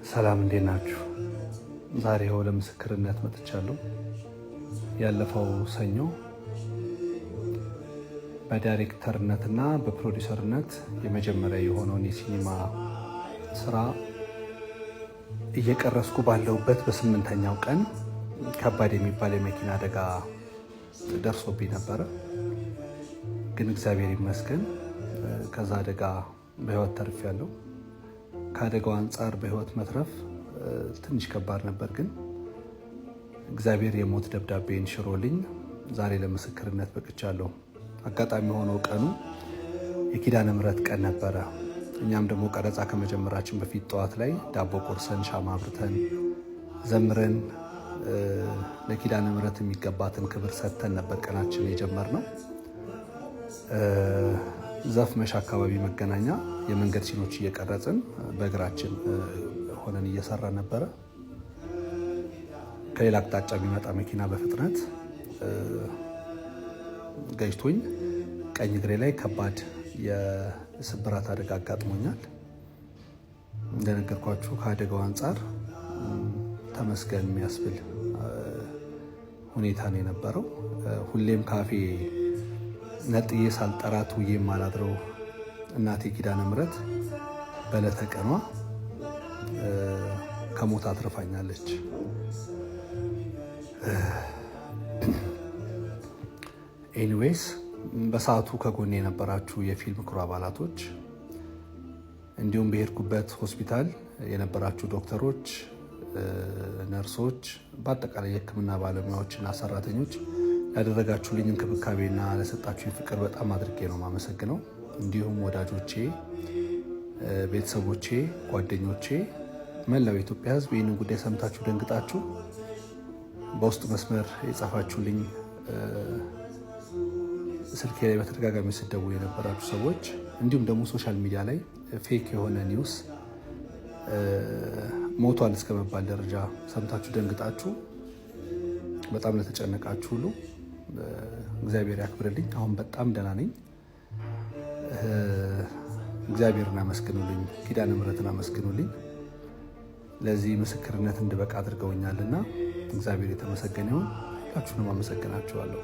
ሰላም እንዴት ናችሁ? ዛሬ ለምስክርነት መጥቻለሁ። ያለፈው ሰኞ በዳይሬክተርነትና በፕሮዲሰርነት የመጀመሪያ የሆነውን የሲኒማ ስራ እየቀረስኩ ባለሁበት በ8ኛው ቀን ከባድ የሚባል የመኪና አደጋ ደርሶብኝ ነበረ። ግን እግዚአብሔር ይመስገን ከዛ አደጋ በህይወት ተርፌያለሁ። ከአደጋው አንጻር በህይወት መትረፍ ትንሽ ከባድ ነበር፣ ግን እግዚአብሔር የሞት ደብዳቤን ሽሮልኝ ዛሬ ለምስክርነት በቅቻለሁ። አጋጣሚ ሆኖ ቀኑ የኪዳነ ምሕረት ቀን ነበረ። እኛም ደግሞ ቀረጻ ከመጀመራችን በፊት ጠዋት ላይ ዳቦ ቆርሰን ሻማ አብርተን ዘምረን ለኪዳነ ምሕረት የሚገባትን ክብር ሰጥተን ነበር ቀናችን የጀመርነው። ዘፍመሽ አካባቢ መገናኛ የመንገድ ሲኖች እየቀረጽን በእግራችን ሆነን እየሰራን ነበረ። ከሌላ አቅጣጫ የሚመጣ መኪና በፍጥነት ገጭቶኝ ቀኝ እግሬ ላይ ከባድ የስብራት አደጋ አጋጥሞኛል። እንደነገርኳችሁ ከአደጋው አንጻር ተመስገን የሚያስብል ሁኔታ ነው የነበረው። ሁሌም ካፌ ነጥዬ ሳልጠራት ውዬ የማላድረው እናቴ ኪዳነ ምሕረት በዕለተ ቀኗ ከሞት አትርፋኛለች። ኤኒዌይስ በሰዓቱ ከጎኔ የነበራችሁ የፊልም ክሩ አባላቶች፣ እንዲሁም በሄድኩበት ሆስፒታል የነበራችሁ ዶክተሮች፣ ነርሶች፣ በአጠቃላይ የሕክምና ባለሙያዎችና ሰራተኞች ያደረጋችሁልኝ እንክብካቤና ለሰጣችሁኝ ፍቅር በጣም አድርጌ ነው የማመሰግነው። እንዲሁም ወዳጆቼ፣ ቤተሰቦቼ፣ ጓደኞቼ፣ መላው የኢትዮጵያ ሕዝብ ይህንን ጉዳይ ሰምታችሁ ደንግጣችሁ በውስጥ መስመር የጻፋችሁልኝ፣ ስልኬ ላይ በተደጋጋሚ ስደውሉ የነበራችሁ ሰዎች፣ እንዲሁም ደግሞ ሶሻል ሚዲያ ላይ ፌክ የሆነ ኒውስ ሞቷል እስከ መባል ደረጃ ሰምታችሁ ደንግጣችሁ በጣም ለተጨነቃችሁ ሁሉ እግዚአብሔር ያክብርልኝ። አሁን በጣም ደህና ነኝ። እግዚአብሔርን አመስግኑልኝ፣ ኪዳነ ምሕረትን አመስግኑልኝ። ለዚህ ምስክርነት እንድበቃ አድርገውኛልና እግዚአብሔር የተመሰገነ ይሁን። ሁላችሁንም አመሰግናችኋለሁ።